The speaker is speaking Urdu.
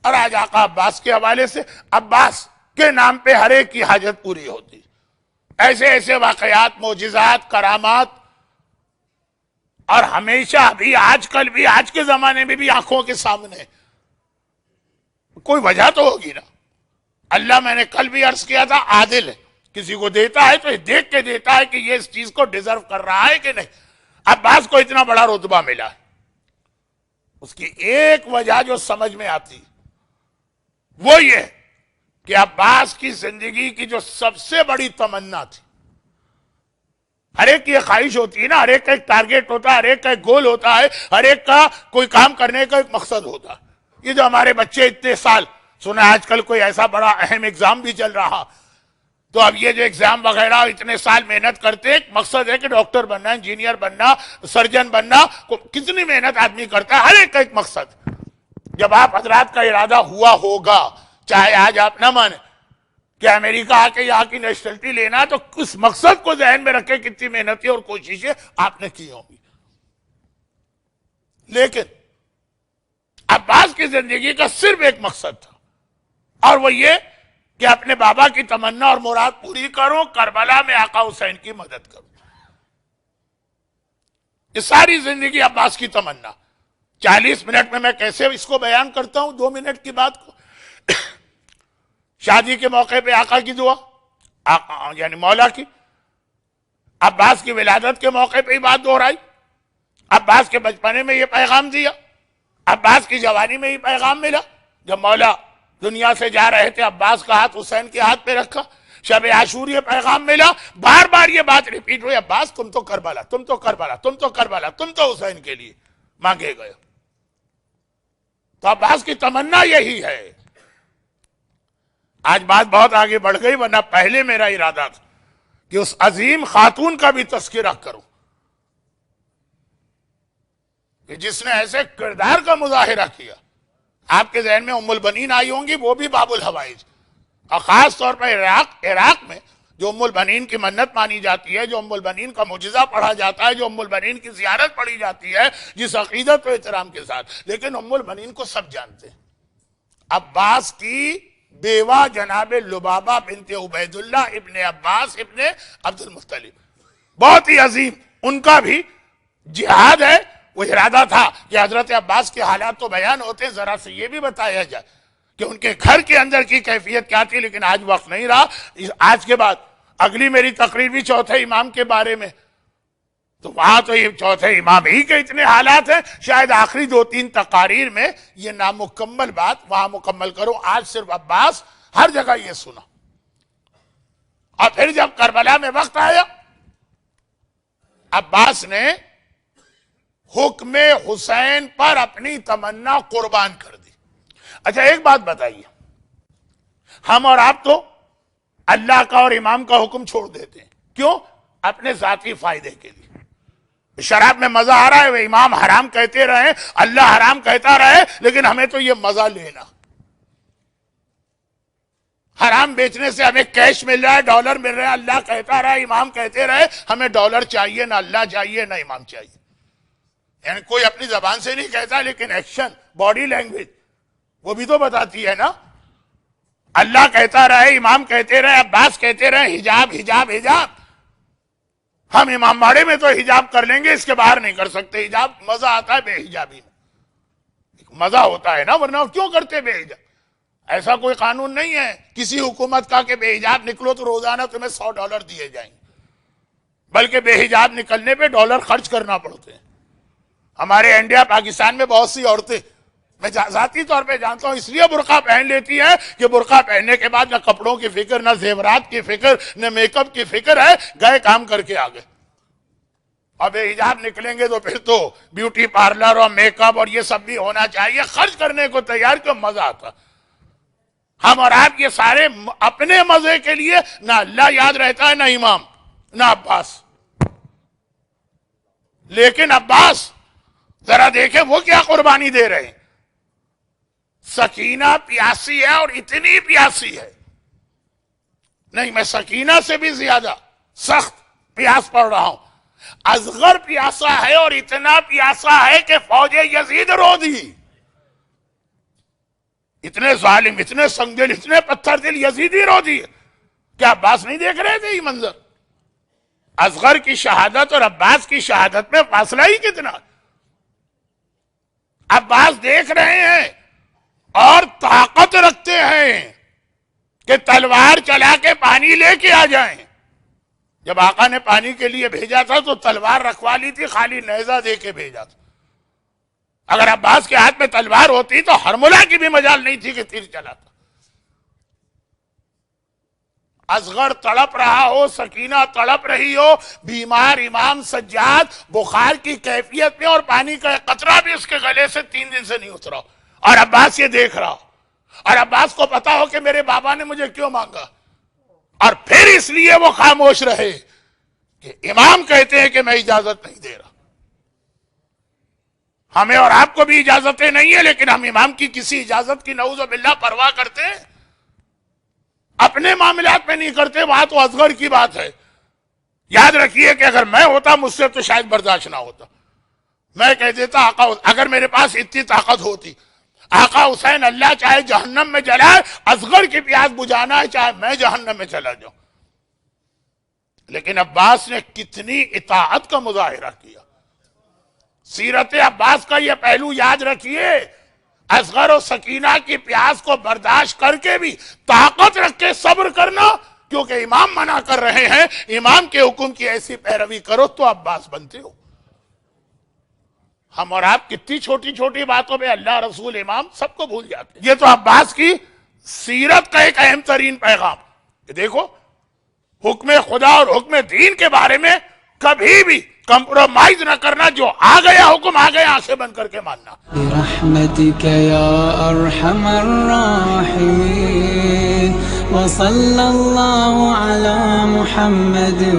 اور آج آقا عباس کے حوالے سے عباس کے نام پہ ہر ایک کی حاجت پوری ہوتی. ایسے ایسے واقعات، معجزات، کرامات، اور ہمیشہ بھی، آج کل بھی، آج کے زمانے میں بھی آنکھوں کے سامنے. کوئی وجہ تو ہوگی نا. اللہ، میں نے کل بھی عرض کیا تھا، عادل ہے. کسی کو دیتا ہے تو دیکھ کے دیتا ہے کہ یہ اس چیز کو ڈیزرو کر رہا ہے کہ نہیں. عباس کو اتنا بڑا رتبہ ملا ہے، اس کی ایک وجہ جو سمجھ میں آتی وہ یہ کہ عباس کی زندگی کی جو سب سے بڑی تمنا تھی، ہر ایک کی ایک خواہش ہوتی ہے نا، ہر ایک کا ایک ٹارگیٹ ہوتا ہے، ہر ایک کا ایک گول ہوتا ہے، ہر ایک کا کوئی کام کرنے کا ایک مقصد ہوتا ہے. یہ جو ہمارے بچے اتنے سال، سنا آج کل کوئی ایسا بڑا اہم ایگزام بھی چل رہا، تو اب یہ جو ایگزام وغیرہ اتنے سال محنت کرتے، ایک مقصد ہے کہ ڈاکٹر بننا، انجینئر بننا، سرجن بننا. کتنی محنت آدمی کرتا ہے، ہر ایک کا ایک مقصد. جب آپ حضرات کا ارادہ ہوا ہوگا، چاہے آج آپ نہ مانیں کہ امریکہ آ کے یہاں کی نیشنلٹی لینا، تو اس مقصد کو ذہن میں رکھے کتنی محنتیں اور کوششیں آپ نے کی ہوں گی. لیکن عباس کی زندگی کا صرف ایک مقصد تھا، اور وہ یہ کہ اپنے بابا کی تمنا اور مراد پوری کروں، کربلا میں آقا حسین کی مدد کروں. یہ ساری زندگی عباس کی تمنا. 40 منٹ میں کیسے اس کو بیان کرتا ہوں، 2 منٹ کی بات کو. شادی کے موقع پہ آقا کی دعا، یعنی مولا کی. عباس کی ولادت کے موقع پہ ہی بات دہرائی. عباس کے بچپنے میں یہ پیغام دیا، عباس کی جوانی میں یہ پیغام ملا. جب مولا دنیا سے جا رہے تھے، عباس کا ہاتھ حسین کے ہاتھ پہ رکھا. شب عاشور یہ پیغام ملا، بار بار یہ بات ریپیٹ ہوئی، عباس تم تو کربلا، تم تو کربلا، تم تو کربلا، تم تو حسین کے لیے مانگے گئے. تو عباس کی تمنا یہی ہے. آج بات بہت آگے بڑھ گئی، ورنہ پہلے میرا ارادہ تھا کہ اس عظیم خاتون کا بھی تذکرہ کروں کہ جس نے ایسے کردار کا مظاہرہ کیا. آپ کے ذہن میں ام البنین آئی ہوں گی، وہ بھی باب الحوائج، اور خاص طور پر عراق میں جو ام البنین کی منت مانی جاتی ہے، جو ام البنین کا معجزہ پڑھا جاتا ہے، جو ام البنین کی زیارت پڑھی جاتی ہے جس عقیدت و احترام کے ساتھ. لیکن ام البنین کو سب جانتے ہیں. عباس کی بیوہ جناب لبابہ بنت عبید اللہ ابن عباس ابن عبد المطلب، بہت ہی عظیم. ان کا بھی جہاد ہے. وہ ارادہ تھا کہ حضرت عباس کے حالات تو بیان ہوتے، ذرا سے یہ بھی بتایا جائے کہ ان کے گھر کے اندر کی کیفیت کیا تھی. لیکن آج وقت نہیں رہا. آج کے بعد اگلی میری تقریر بھی چوتھے امام کے بارے میں، تو وہاں تو یہ چوتھے امام ہی کے اتنے حالات ہیں، شاید آخری 2-3 تقاریر میں یہ نامکمل بات وہاں مکمل کروں. آج صرف عباس، ہر جگہ یہ سنا. اور پھر جب کربلا میں وقت آیا، عباس نے حکم حسین پر اپنی تمنا قربان کر دی. اچھا ایک بات بتائیے، ہم اور آپ تو اللہ کا اور امام کا حکم چھوڑ دیتے ہیں. کیوں؟ اپنے ذاتی فائدے کے لیے. شراب میں مزہ آ رہا ہے، وہ امام حرام کہتے رہے، اللہ حرام کہتا رہے، لیکن ہمیں تو یہ مزہ لینا. حرام بیچنے سے ہمیں کیش مل رہا ہے، ڈالر مل رہا ہے، اللہ کہتا رہا، امام کہتے رہے، ہمیں ڈالر چاہیے، نہ اللہ چاہیے، نہ امام چاہیے. یعنی کوئی اپنی زبان سے نہیں کہتا، لیکن ایکشن، باڈی لینگویج وہ بھی تو بتاتی ہے نا. اللہ کہتا رہے، امام کہتے رہے، عباس کہتے رہے، حجاب حجاب حجاب. ہم امام باڑے میں تو حجاب کر لیں گے، اس کے باہر نہیں کر سکتے حجاب. مزہ آتا ہے بے حجابی میں، مزہ ہوتا ہے نا، ورنہ کیوں کرتے بے حجاب؟ ایسا کوئی قانون نہیں ہے کسی حکومت کا کہ بے حجاب نکلو تو روزانہ تمہیں $100 دیے جائیں گے، بلکہ بے حجاب نکلنے پہ ڈالر خرچ کرنا پڑتے ہیں. ہمارے انڈیا پاکستان میں بہت سی عورتیں، میں ذاتی طور پہ جانتا ہوں، اس لیے برقع پہن لیتی ہے کہ برقع پہننے کے بعد نہ کپڑوں کی فکر، نہ زیورات کی فکر، نہ میک اپ کی فکر ہے، گئے کام کر کے آگے. اب بے حجاب نکلیں گے تو پھر تو بیوٹی پارلر اور میک اپ اور یہ سب بھی ہونا چاہیے. خرچ کرنے کو تیار، کیوں؟ مزہ آتا. ہم اور آپ یہ سارے اپنے مزے کے لیے، نہ اللہ یاد رہتا ہے، نہ امام، نہ عباس. لیکن عباس ذرا دیکھیں وہ کیا قربانی دے رہے ہیں. سکینہ پیاسی ہے، اور اتنی پیاسی ہے، نہیں میں سکینہ سے بھی زیادہ سخت پیاس پڑ رہا ہوں. اصغر پیاسا ہے، اور اتنا پیاسا ہے کہ فوج یزید رو دی. اتنے ظالم، اتنے سنگدل، اتنے پتھر دل یزیدی رو دیے. کیا عباس نہیں دیکھ رہے تھے یہ منظر؟ اصغر کی شہادت اور عباس کی شہادت میں فاصلہ ہی کتنا. عباس دیکھ رہے ہیں اور طاقت رکھتے ہیں کہ تلوار چلا کے پانی لے کے آ جائیں. جب آقا نے پانی کے لیے بھیجا تھا تو تلوار رکھوا لی تھی، خالی نیزہ دے کے بھیجا تھا. اگر عباس کے ہاتھ میں تلوار ہوتی تو ہرملہ کی بھی مجال نہیں تھی کہ تیر چلاتا. اصغر تڑپ رہا ہو، سکینہ تڑپ رہی ہو، بیمار امام سجاد بخار کی کیفیت میں، اور پانی کا ایک قطرہ بھی اس کے گلے سے 3 دن سے نہیں اترا، اور عباس یہ دیکھ رہا، اور عباس کو پتا ہو کہ میرے بابا نے مجھے کیوں مانگا، اور پھر اس لیے وہ خاموش رہے کہ امام کہتے ہیں کہ میں اجازت نہیں دے رہا. ہمیں اور آپ کو بھی اجازتیں نہیں ہیں، لیکن ہم امام کی کسی اجازت کی نعوذ باللہ پرواہ کرتے ہیں؟ اپنے معاملات میں نہیں کرتے. وہاں تو اصغر کی بات ہے. یاد رکھیے کہ اگر میں ہوتا مجھ سے تو شاید برداشت نہ ہوتا. میں کہہ دیتا آقا، اگر میرے پاس اتنی طاقت ہوتی، آقا حسین اللہ چاہے جہنم میں جلائے، اصغر کی پیاس بجھانا ہے، چاہے میں جہنم میں چلا جاؤں. لیکن عباس نے کتنی اطاعت کا مظاہرہ کیا. سیرت عباس کا یہ پہلو یاد رکھیے. اصغر و سکینہ کی پیاس کو برداشت کر کے بھی طاقت رکھ کے صبر کرنا، کیونکہ امام منع کر رہے ہیں. امام کے حکم کی ایسی پیروی کرو تو عباس بنتے ہو. ہم اور آپ کتنی چھوٹی چھوٹی باتوں میں اللہ، رسول، امام سب کو بھول جاتے ہیں. یہ تو عباس کی سیرت کا ایک اہم ترین پیغام. دیکھو، حکم خدا اور حکم دین کے بارے میں کبھی بھی کمپرومائز نہ کرنا. جو آ گیا حکم آ گیا، آنکھیں بند کر کے ماننا. برحمتک یا ارحم الراحمین وصلی اللہ علی محمد و